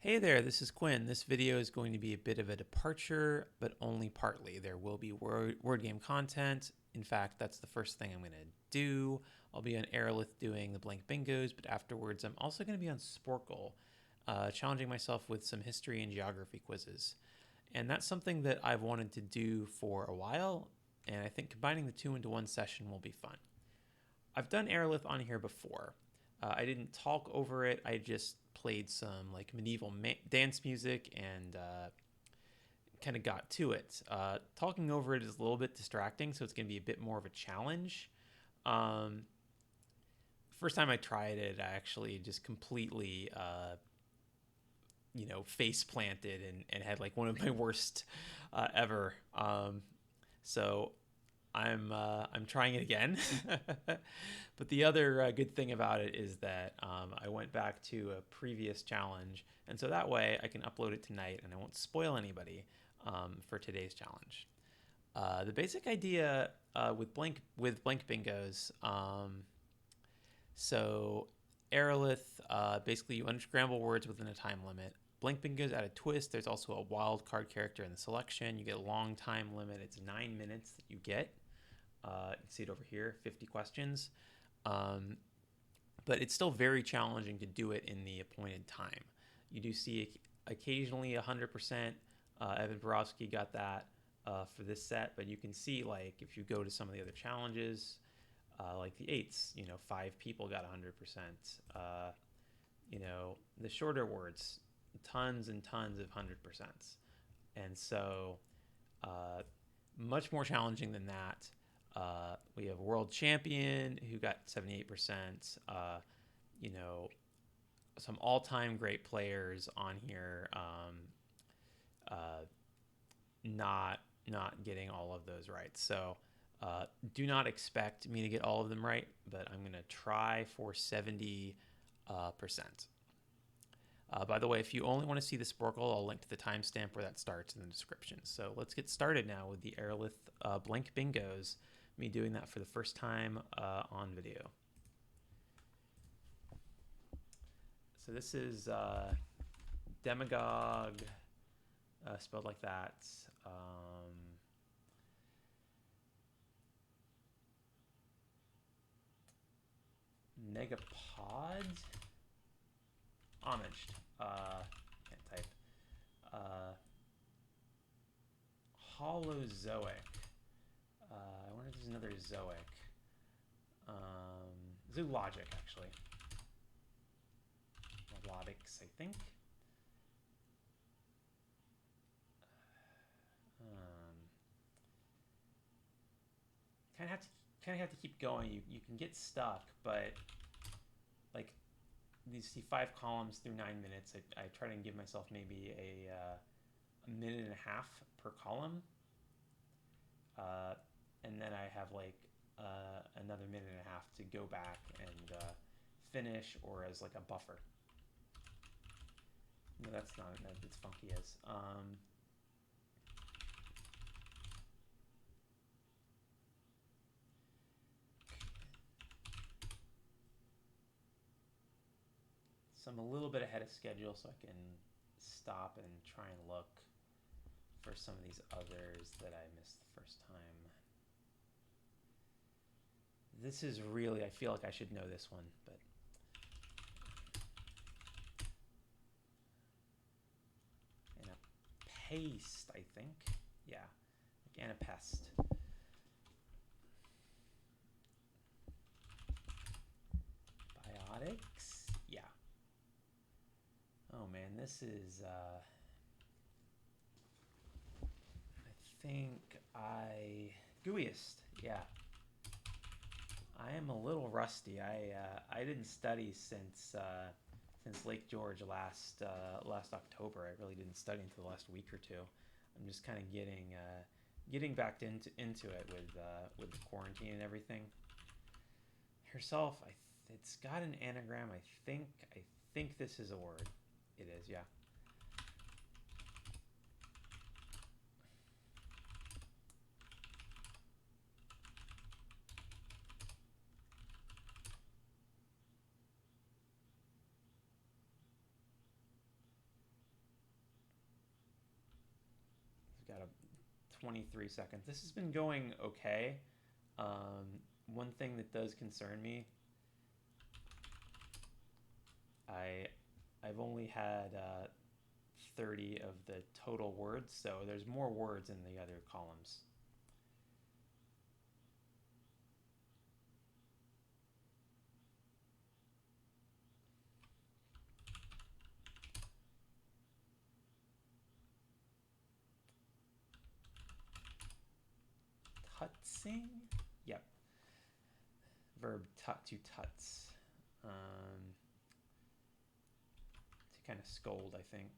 Hey there, this is Quinn. This video is going to be a bit of a departure, but only partly. There will be word game content. In fact, that's the first thing I'm going to do. I'll be on Aerolith doing the blank bingos, but afterwards I'm also going to be on Sporcle, challenging myself with some history and geography quizzes. And that's something that I've wanted to do for a while, and I think combining the two into one session will be fun. I've done Aerolith on here before. I didn't talk over it. I just played some like medieval dance music and kind of got to it. Talking over it is a little bit distracting, so it's going to be a bit more of a challenge. Um, First time I tried it, I actually just completely, face planted and had like one of my worst ever. So I'm trying it again. But the other good thing about it is that I went back to a previous challenge, and so that way I can upload it tonight, and I won't spoil anybody for today's challenge. The basic idea with blank bingos. So Aerolith, basically you unscramble words within a time limit. Blank bingos add a twist. There's also a wild card character in the selection. You get a long time limit. It's 9 minutes that you get. You can see it over here, 50 questions. Um, but it's still very challenging to do it in the appointed time. You do see occasionally 100%. Evan Borowski got that for this set, but you can see like if you go to some of the other challenges, like the eights, 5 people got 100%. The shorter words, tons and tons of 100%. And so, uh, much more challenging than that. We have a world champion who got 78%. You know, some all-time great players on here. Uh, not not getting all of those right. So do not expect me to get all of them right, but I'm gonna try for 70%. By the way, if you only want to see the Sporcle, I'll link to the timestamp where that starts in the description. So let's get started now with the Aerolith blank bingos, me doing that for the first time on video. So this is Demagogue, spelled like that. Negapod? Homaged. Can't type. Uh, Holozoic. I wonder if there's another Zoic. Zoologic, actually. Melodics, I think. Um, kind of have to keep going. You can get stuck, but like these 5 columns through 9 minutes. I try to give myself maybe a minute and a half per column, uh, and then I have like another minute and a half to go back and finish or as like a buffer. No, that's not it's funky as. So I'm a little bit ahead of schedule, so I can stop and try and look for some of these others that I missed the first time. This is really, I feel like I should know this one, but Paste, I think. Yeah, like Anapest. Biotics? Yeah. Oh man, this is, I think Gooeyest, yeah. I am a little rusty. I didn't study since Lake George last October. I really didn't study until the last week or two. I'm just kind of getting back into it with the quarantine and everything. Herself, it's got an anagram. I think this is a word. It is, yeah. 23 seconds. This has been going okay. One thing that does concern me, I've only had 30 of the total words, so there's more words in the other columns. Tutsing? Yep. Verb tut to tuts. To kind of scold, I think.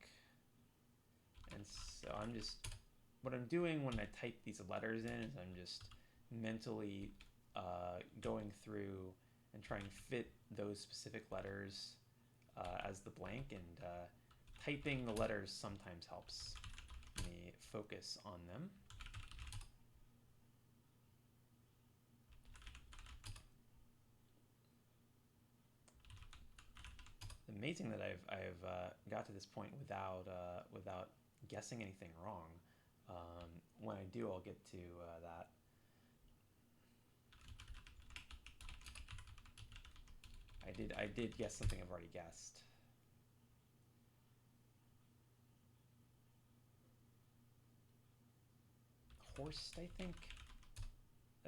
And so I'm just, what I'm doing when I type these letters in is I'm just mentally going through and trying to fit those specific letters as the blank, and typing the letters sometimes helps me focus on them. Amazing that I've got to this point without guessing anything wrong. When I do, I'll get to that. I did guess something I've already guessed. Horse, I think.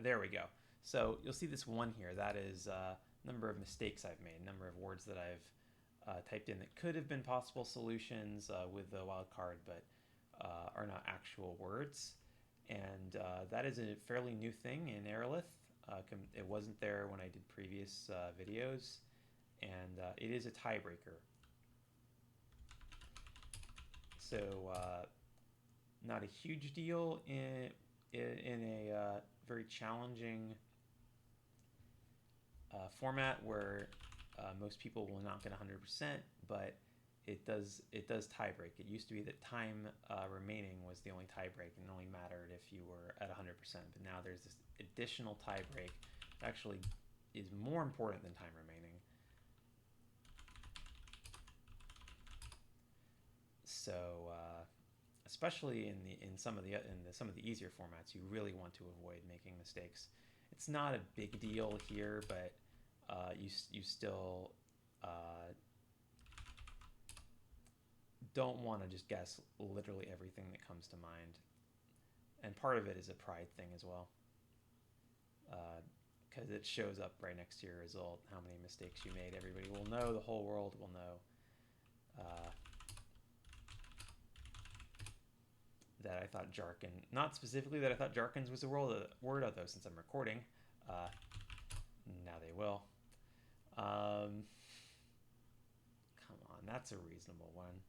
There we go. So you'll see this one here. That is number of mistakes I've made, number of words that I've typed in that could have been possible solutions with the wildcard, but are not actual words. And that is a fairly new thing in Aerolith. It wasn't there when I did previous videos, and it is a tiebreaker. So not a huge deal in a very challenging format where most people will not get 100%, but it does tie break. It used to be that time remaining was the only tie break, and it only mattered if you were at 100%. But now there's this additional tie break that actually is more important than time remaining. So especially in some of the easier formats, you really want to avoid making mistakes. It's not a big deal here, but you still don't want to just guess literally everything that comes to mind. And part of it is a pride thing as well, because it shows up right next to your result, how many mistakes you made. Everybody will know, the whole world will know that I thought jargon, not specifically that I thought jargons was a word, although since I'm recording, now they will. Come on, that's a reasonable one.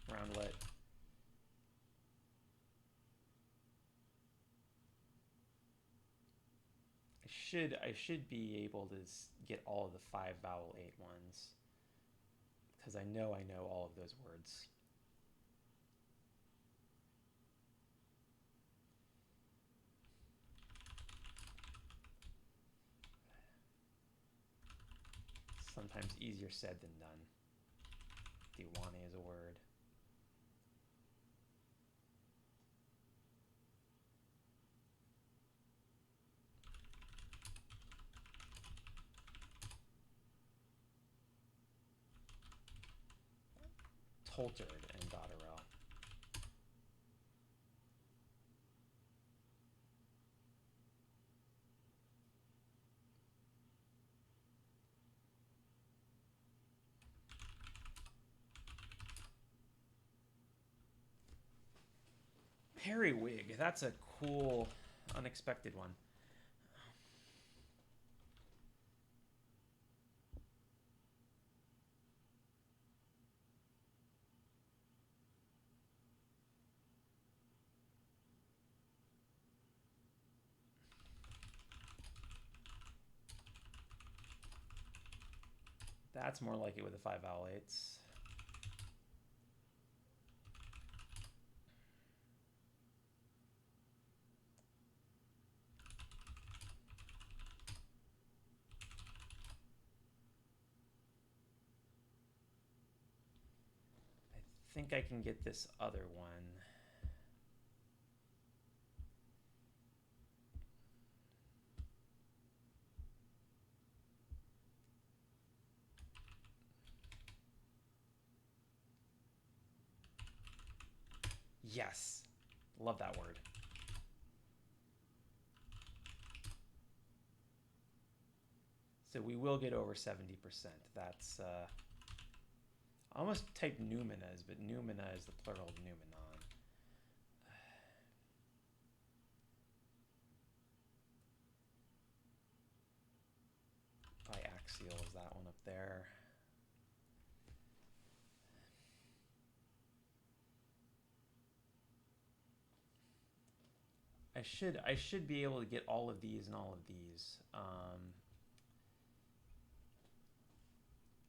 Roundlet. I should be able to get all of the 5 vowel 8 ones, because I know all of those words. Sometimes easier said than done. Diwani is a word. Toltered and Dotterel. Periwig, that's a cool, unexpected one. That's more like it with the 5 vowel 8s. think I can get this other one. Yes. Love that word. So we will get over 70%. That's, I almost typed numinas, but numina is the plural of numenon. Biaxial is that one up there. I should be able to get all of these and all of these.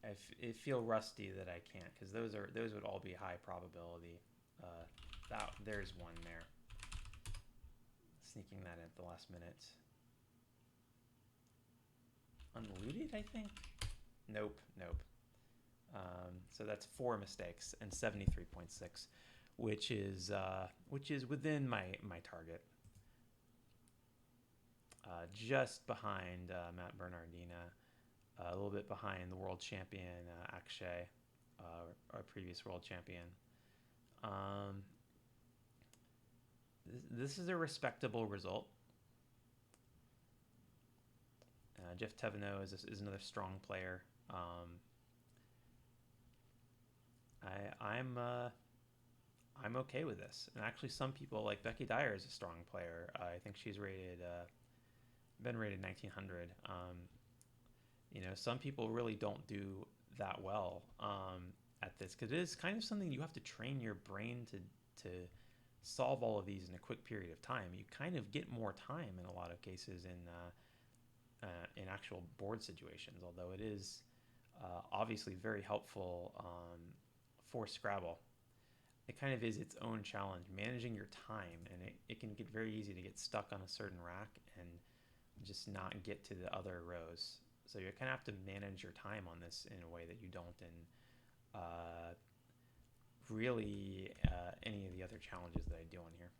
I feel rusty that I can't, because those would all be high probability. There's one there. Sneaking that in at the last minute. Unlooted, I think? Nope. So that's 4 mistakes and 73.6, which is within my target. Just behind Matt Bernardina, a little bit behind the world champion Akshay, our previous world champion. This is a respectable result. Jeff Teveno is another strong player. I'm okay with this, and actually some people, like Becky Dyer, is a strong player. I think she's been rated 1900. Some people really don't do that well at this, because it is kind of something you have to train your brain to solve all of these in a quick period of time. You kind of get more time in a lot of cases in actual board situations, although it is obviously very helpful for Scrabble. It kind of is its own challenge, managing your time, and it can get very easy to get stuck on a certain rack and just not get to the other rows. So you kind of have to manage your time on this in a way that you don't in really any of the other challenges that I do on here.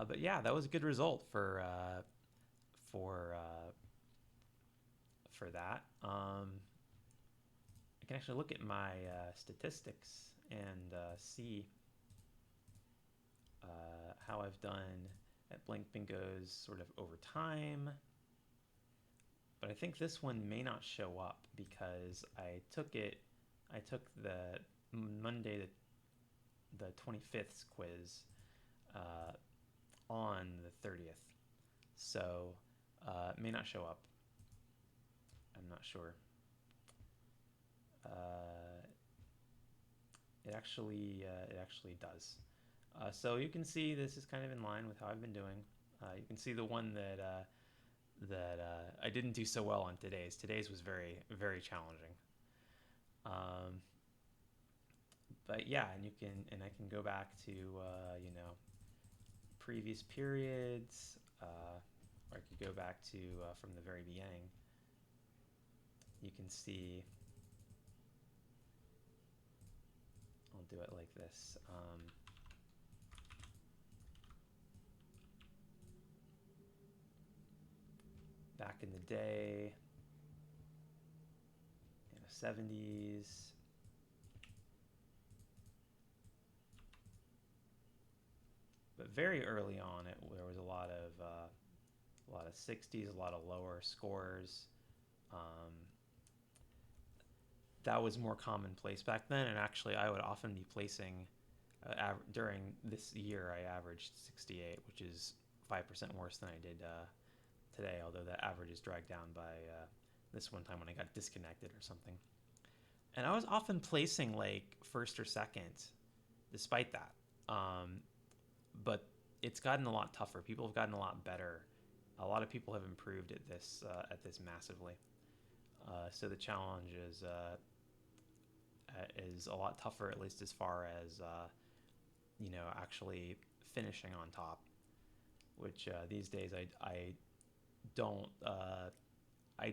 But yeah, that was a good result for that. I can actually look at my statistics and see how I've done at Blank Bingo's sort of over time. But I think this one may not show up because I took the Monday, the 25th quiz on the 30th. So it may not show up. I'm not sure. It actually does. So you can see this is kind of in line with how I've been doing. You can see the one that I didn't do so well on today's. Today's was very, very challenging. But yeah, and I can go back to previous periods, or I could go back to from the very beginning. You can see. I'll do it like this. Back in the day, in the 70s, but very early on, there was a lot of 60s, a lot of lower scores. That was more commonplace back then, and actually, I would often be placing. During this year, I averaged 68, which is 5% worse than I did today, although that average is dragged down by this one time when I got disconnected or something. And I was often placing like first or second despite that. But it's gotten a lot tougher. People have gotten a lot better. A lot of people have improved at this massively. So the challenge is a lot tougher, at least as far as actually finishing on top, which these days I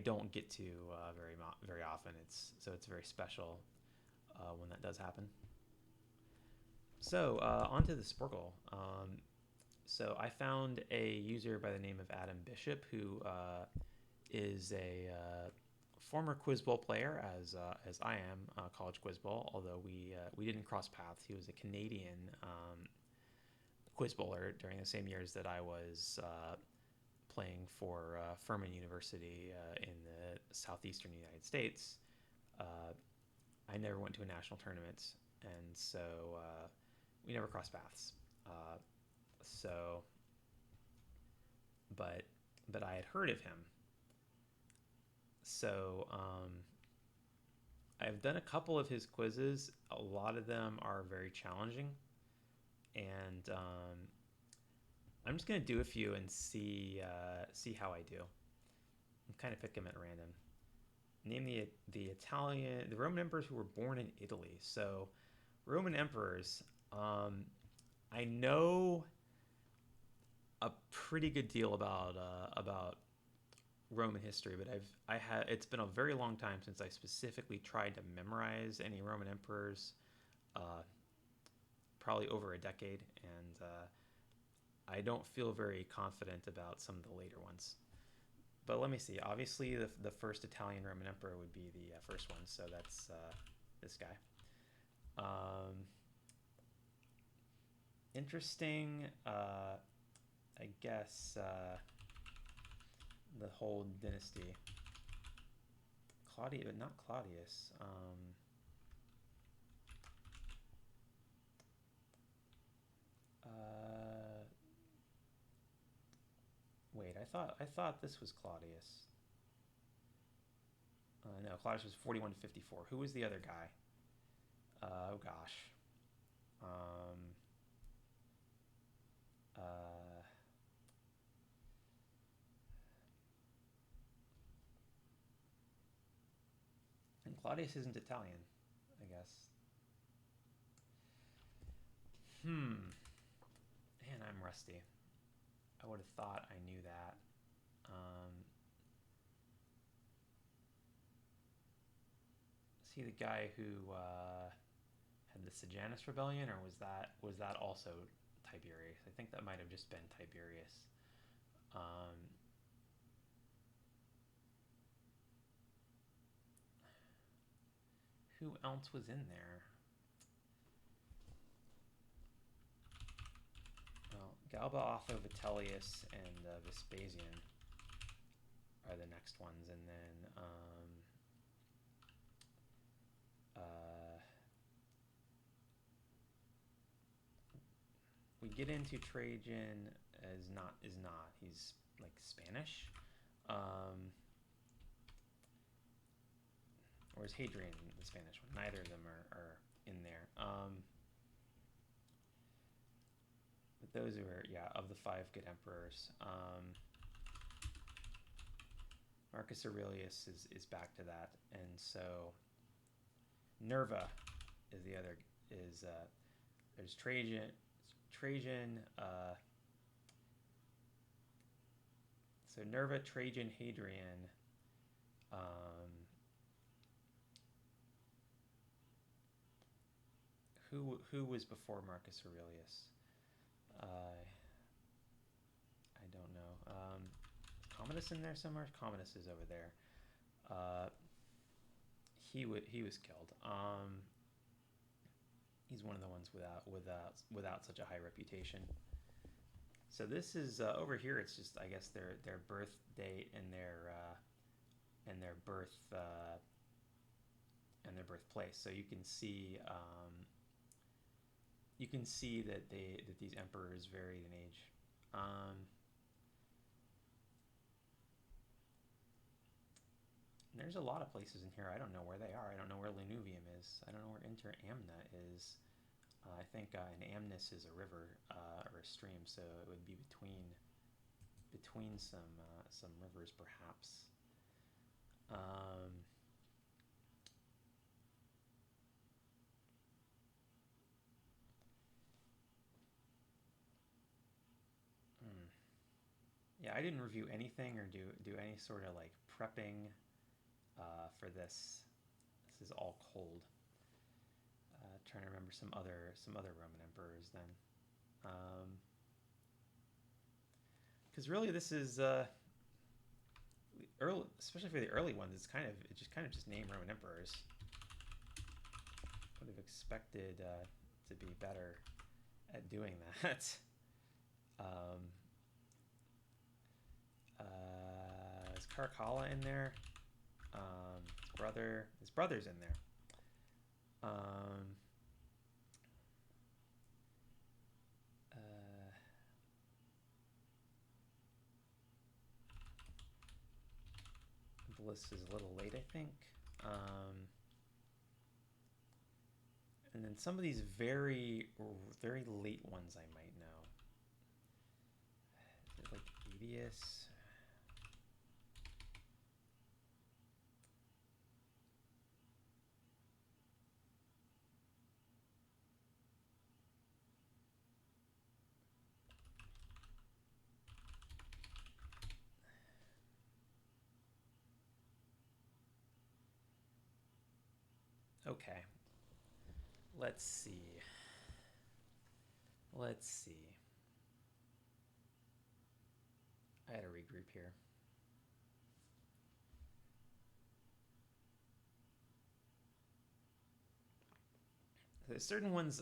don't get to very often. It's very special when that does happen. So onto the Sporcle. So I found a user by the name of Adam Bishop who is a former Quiz Bowl player, as I am, college Quiz Bowl. Although we didn't cross paths. He was a Canadian Quiz Bowler during the same years that I was playing for Furman University in the southeastern United States. I never went to a national tournament, and so we never crossed paths. So, but I had heard of him. So I've done a couple of his quizzes. A lot of them are very challenging, and I'm just gonna do a few and see how I do. I'm kind of pick them at random. Name the Italian, the Roman emperors who were born in Italy. So Roman emperors, I know a pretty good deal about Roman history, but it's been a very long time since I specifically tried to memorize any Roman emperors. Probably over a decade, and I don't feel very confident about some of the later ones. But let me see. Obviously, the first Italian Roman emperor would be the first one, so that's this guy. Interesting, I guess, the whole dynasty. Claudius, but not Claudius. Wait, I thought this was Claudius. No, Claudius was 41 to 54. Who was the other guy? Oh gosh. And Claudius isn't Italian, I guess. Man, I'm rusty. I would have thought I knew that. Is he the guy who had the Sejanus Rebellion, or was that also Tiberius? I think that might have just been Tiberius. Who else was in there? Well, Galba, Otho, Vitellius, and Vespasian are the next ones, and then we get into Trajan is not he's like Spanish, or is Hadrian the Spanish one? Neither of them are in there. But those are, yeah, of the 5 good emperors. Marcus Aurelius is back to that, and so Nerva is the other. There's Trajan. So Nerva, Trajan, Hadrian. Who was before Marcus Aurelius? I don't know. Commodus in there somewhere? Commodus is over there. He was killed. He's one of the ones without such a high reputation. So this is over here. It's just, I guess, their birth date and their birthplace. So you can see that these emperors varied in age. There's a lot of places in here. I don't know where they are. I don't know where Lanuvium is. I don't know where Inter Amna is. I think an Amnus is a river or a stream, so it would be between some rivers, perhaps. Yeah, I didn't review anything or do any sort of like prepping for this. This is all cold. trying to remember some other Roman emperors then. Because really this is early, especially for the early ones, it's just name Roman emperors. Would have expected to be better at doing that. Is Caracalla in there? His brother's in there. The list is a little late, I think. And then some of these very, very late ones I might know. Is it like Aetius? Okay. Let's see. I had to regroup here. There's certain ones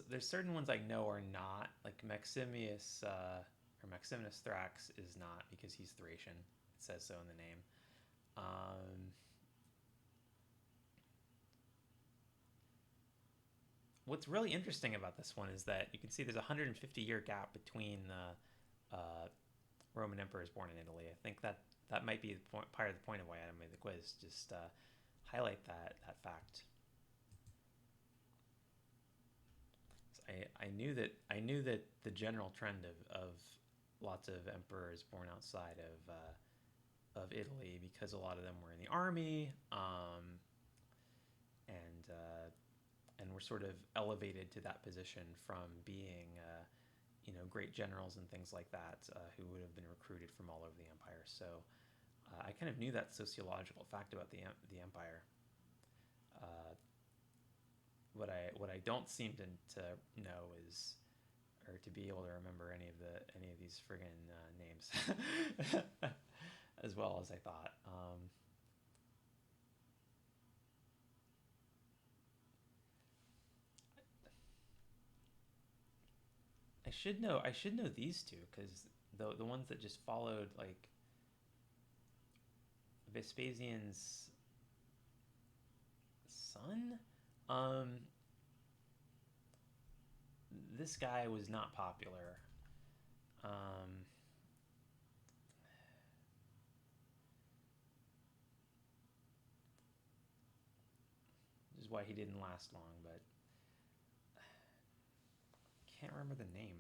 I know are not, like Maximinus Thrax is not, because he's Thracian. It says so in the name. What's really interesting about this one is that you can see there's a 150-year gap between the Roman emperors born in Italy. I think that might be part of the point of why I made the quiz. Just highlight that fact. I knew that the general trend of lots of emperors born outside of Italy, because a lot of them were in the army, and were sort of elevated to that position from being great generals and things like that, who would have been recruited from all over the empire. So I kind of knew that sociological fact about the empire. What I don't seem to know is, or to be able to remember any of these friggin' names as well as I thought. I should know these two, because the ones that just followed, like Vespasian's son. This guy was not popular. Which is why he didn't last long, but can't remember the name.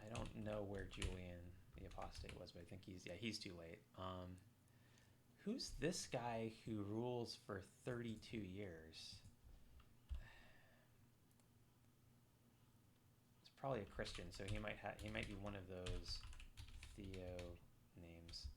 I don't know where Julian the Apostate was, but I think he's too late. Who's this guy who rules for 32 years? It's probably a Christian, so he might be one of those Theo names.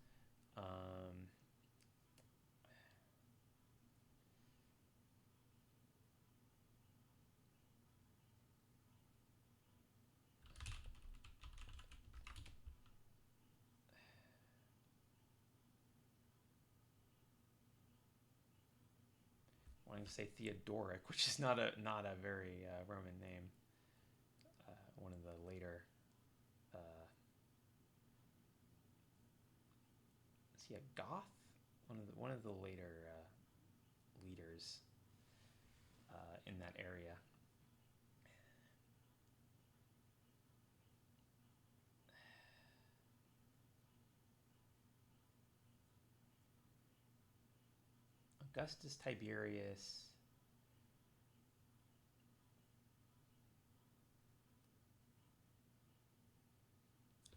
Wanting to say Theodoric, which is not a very Roman name. One of the later. Is he a Goth? One of the later leaders in that area. Augustus Tiberius.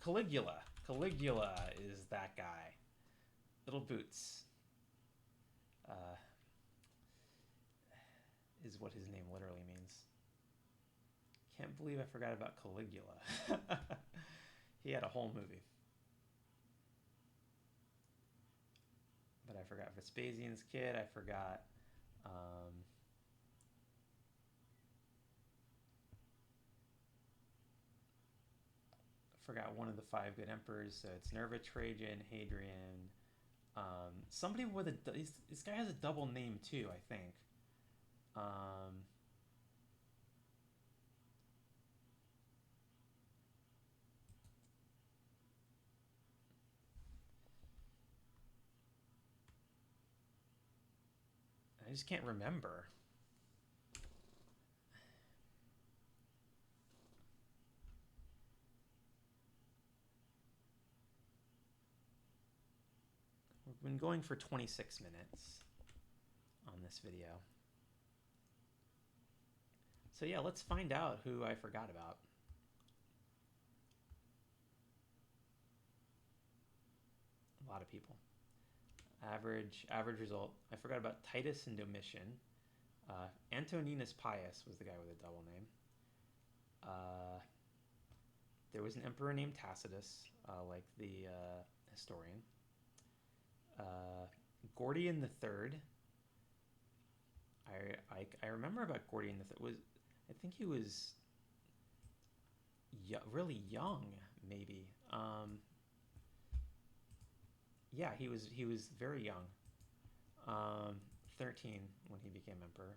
Caligula. Caligula is that guy. Little boots. Is what his name literally means. Can't believe I forgot about Caligula. He had a whole movie. I forgot Vespasian's kid. I forgot. Forgot one of the five good emperors. So it's Nerva, Trajan, Hadrian. Somebody with a this guy has a double name too, I think. I just can't remember. We've been going for 26 minutes on this video. So yeah, let's find out who I forgot about. A lot of people. Average result. I forgot about Titus and Domitian. Antoninus Pius was the guy with a double name. There was an emperor named Tacitus, like the historian. Gordian the Third. I remember about Gordian the Third. I think he was really young, maybe. Yeah, he was very young. 13 when he became emperor.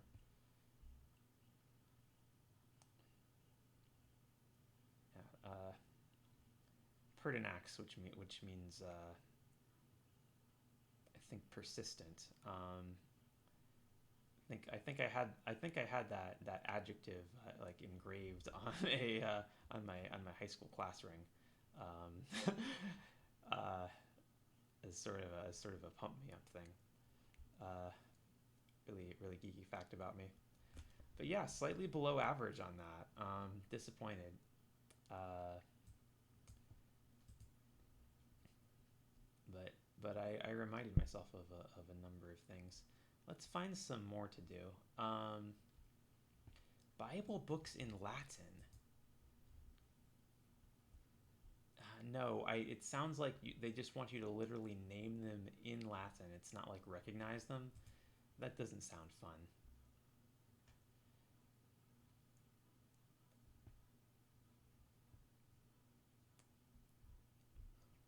Yeah, Pertinax, which means I think persistent. I think I had that adjective like engraved on on my high school class ring, as sort of a pump me up thing. Really geeky fact about me. But yeah, slightly below average on that. Disappointed. But I reminded myself of a number of things. Let's find some more to do. Bible books in Latin. No, it sounds like they just want you to literally name them in Latin. It's not like recognize them. That doesn't sound fun.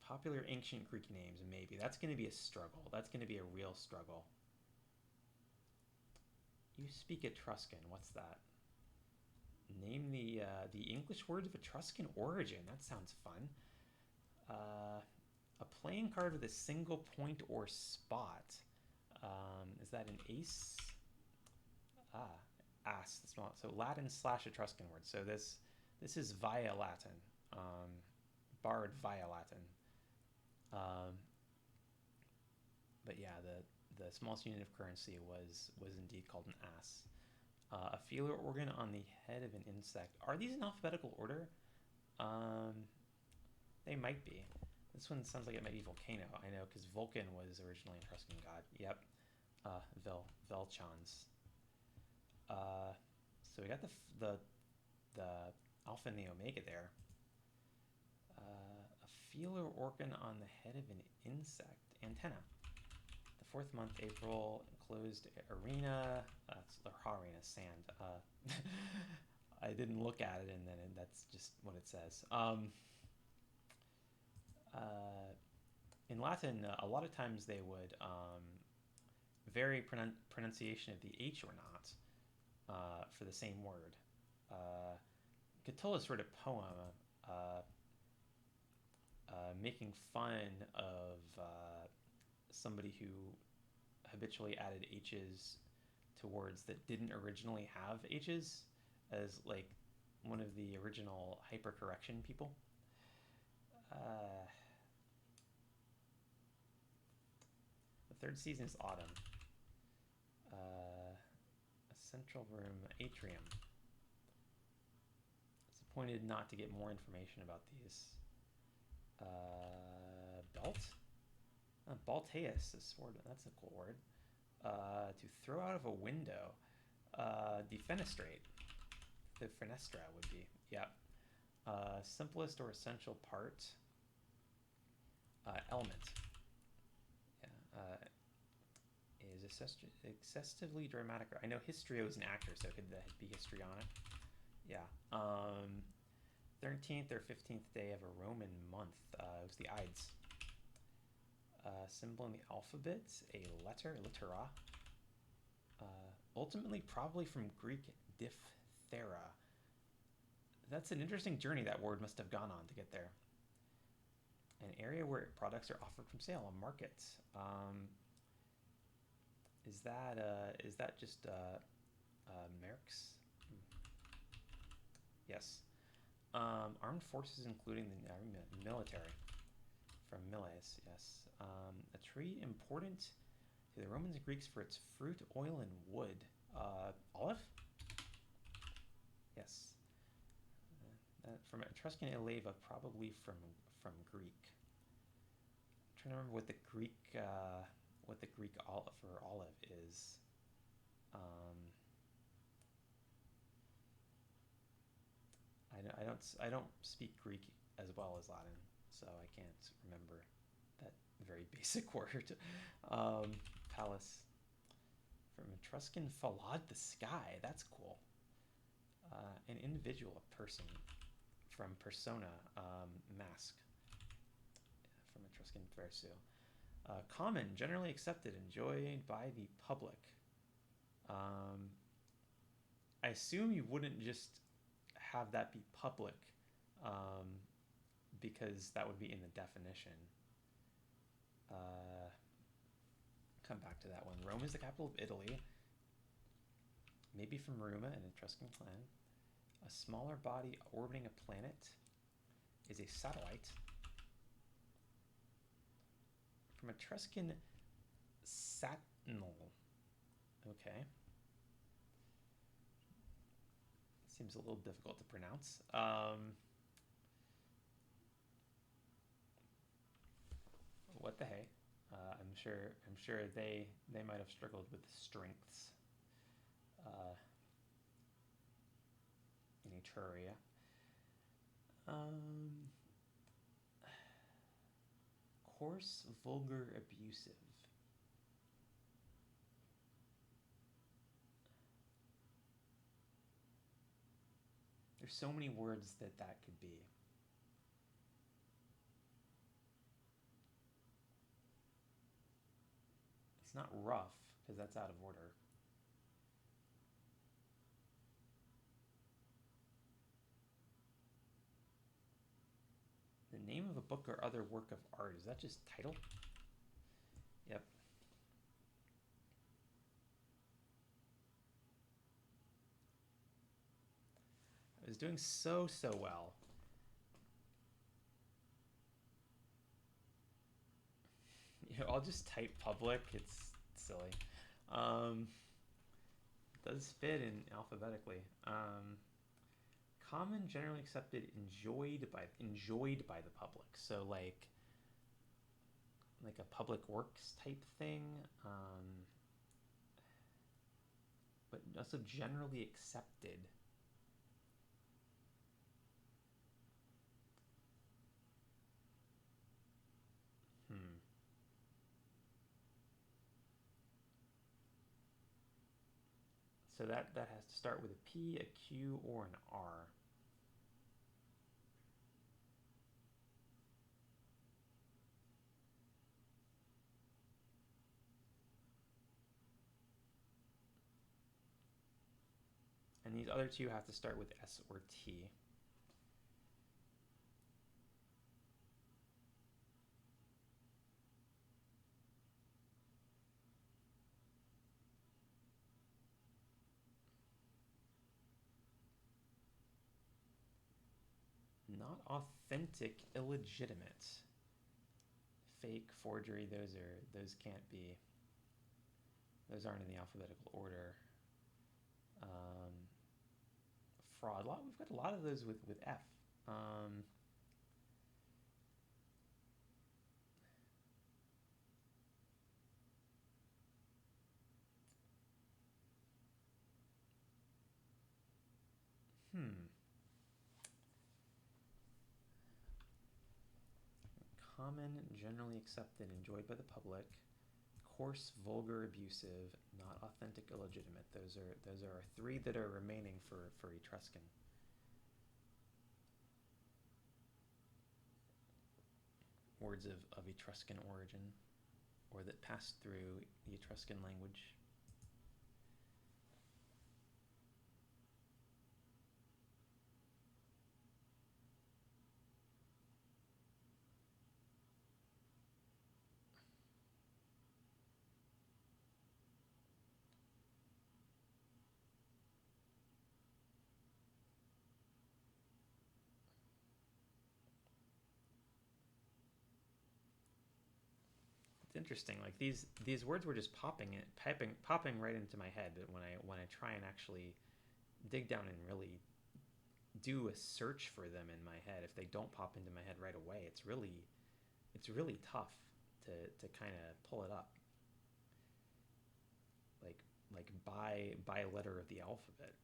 Popular ancient Greek names, maybe. That's going to be a struggle. That's going to be a real struggle. You speak Etruscan. What's that? Name the English words of Etruscan origin. That sounds fun. A playing card with a single point or spot. Is that an ace? Ass. So Latin / Etruscan word. So this is via Latin. Borrowed via Latin. But yeah, the smallest unit of currency was indeed called an ass. A feeler organ on the head of an insect. Are these in alphabetical order? They might be. This one sounds like it might be volcano. I know, because Vulcan was originally an Etruscan god. Yep. Velchons. So we got the alpha and the omega there. A feeler organ on the head of an insect. Antenna. The fourth month, April, enclosed arena. That's the arena, sand. I didn't look at it, and then that's just what it says. In Latin, a lot of times they would vary pronunciation of the H or not for the same word. Catullus wrote a poem making fun of somebody who habitually added H's to words that didn't originally have H's, as like one of the original hypercorrection people. The third season is autumn. A central room atrium. Disappointed not to get more information about these. Belt? Balteus, a sword. That's a cool word. To throw out of a window. Defenestrate. The fenestra would be. Yeah. Simplest or essential part. Element. Yeah. excessively dramatic. I know Histrio is an actor, so could that be histrionic? Yeah. 13th or 15th day of a Roman month. It was the Ides. Symbol in the alphabet, a letter, littera. Ultimately, probably from Greek diphthera. That's an interesting journey that word must have gone on to get there. An area where products are offered from sale, a market. Is that just Mercs? Yes. Armed forces, including the military. From Miles, yes. A tree important to the Romans and Greeks for its fruit, oil, and wood. Olive? Yes. From Etruscan Eleva, probably from Greek. I'm trying to remember what the Greek olive for olive is. I don't speak Greek as well as Latin, so I can't remember that very basic word. Palace. From Etruscan falad, the sky. That's cool. An individual, a person. From persona, mask. From Etruscan versu. Common, generally accepted, enjoyed by the public. I assume you wouldn't just have that be public, because that would be in the definition. Come back to that one. Rome is the capital of Italy. Maybe from Ruma, an Etruscan clan. A smaller body orbiting a planet is a satellite. From Etruscan, Satnal. Okay. Seems a little difficult to pronounce. What the hey? I'm sure they might have struggled with strengths in Etruria. Coarse, vulgar, abusive. There's so many words that could be. It's not rough, because that's out of order. The name of a book or other work of art, is that just title? Yep. I was doing so well. I'll just type public. It's silly. It does fit in alphabetically. Common, generally accepted, enjoyed by the public. So like a public works type thing. But also generally accepted. So that has to start with a P, a Q, or an R. And these other two have to start with S or T. Not authentic, illegitimate. Fake, forgery, those can't be. Those aren't in the alphabetical order. Fraud. We've got a lot of those with F. Common, generally accepted, enjoyed by the public. Coarse, vulgar, abusive, not authentic, illegitimate. Those are our three that are remaining for Etruscan. Words of Etruscan origin, or that passed through the Etruscan language. It's interesting. Like these words were just popping right into my head. But when I try and actually dig down and really do a search for them in my head, if they don't pop into my head right away, it's really tough to kind of pull it up. Like by a letter of the alphabet.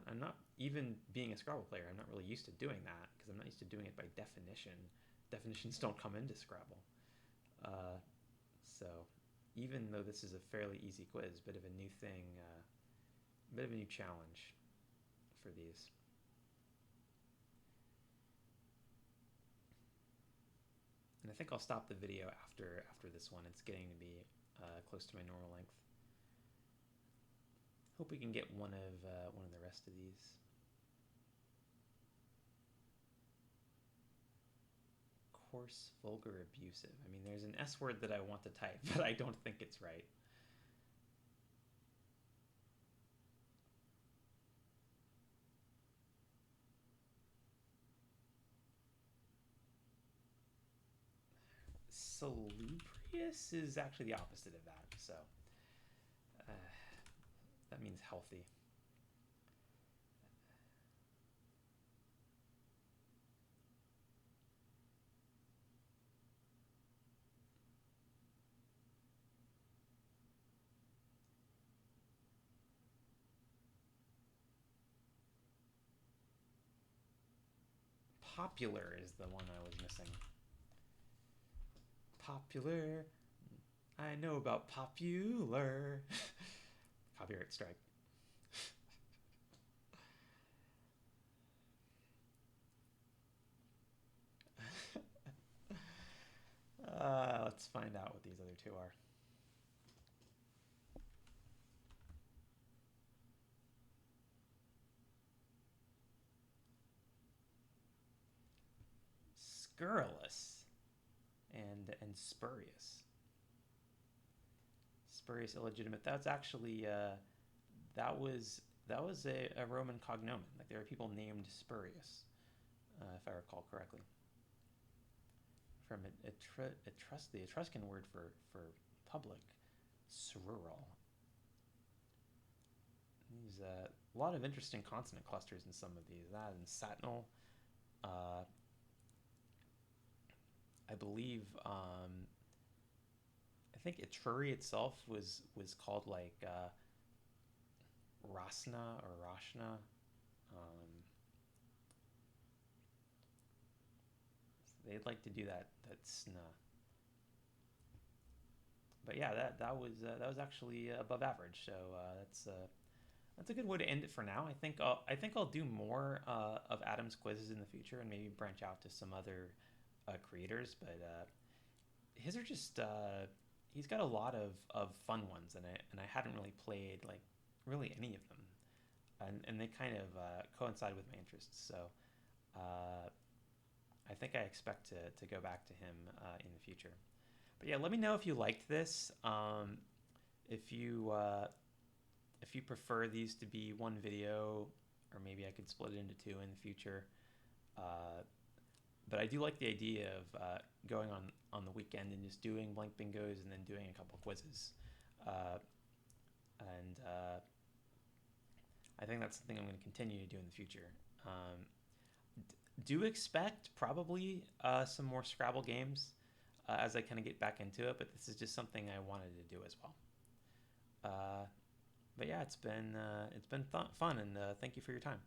I'm not even being a Scrabble player. I'm not really used to doing that because I'm not used to doing it by definition. Definitions don't come into Scrabble. So even though this is a fairly easy quiz, bit of a new thing, bit of a new challenge for these. And I think I'll stop the video after this one. It's getting to be close to my normal length. Hope we can get one of the rest of these. Coarse, vulgar, abusive. I mean, there's an S word that I want to type, but I don't think it's right. Salubrious is actually the opposite of that, so that means healthy. Popular is the one I was missing. Popular. I know about popular. Copyright strike. Let's find out what these other two are. Scurrilous and spurious. Spurious, illegitimate. That's actually that was a Roman cognomen. Like there are people named Spurious, if I recall correctly. From the Etruscan word for public, cerural. There's a lot of interesting consonant clusters in some of these. That and satinal. I believe I think Etruri itself was called like Rasna or Rashna. So they'd like to do that sna. But yeah, that was actually above average. So that's a good way to end it for now. I think I'll do more of Adam's quizzes in the future and maybe branch out to some other creators. But his are just he's got a lot of fun ones, and I hadn't really played like really any of them, and they kind of coincide with my interests. So I think I expect to go back to him in the future. But yeah, let me know if you liked this. If you prefer these to be one video, or maybe I could split it into two in the future. But I do like the idea of going on the weekend and just doing blank bingos and then doing a couple quizzes. And I think that's something I'm going to continue to do in the future. Do expect probably some more Scrabble games as I kind of get back into it, but this is just something I wanted to do as well. But yeah, it's been fun, and thank you for your time.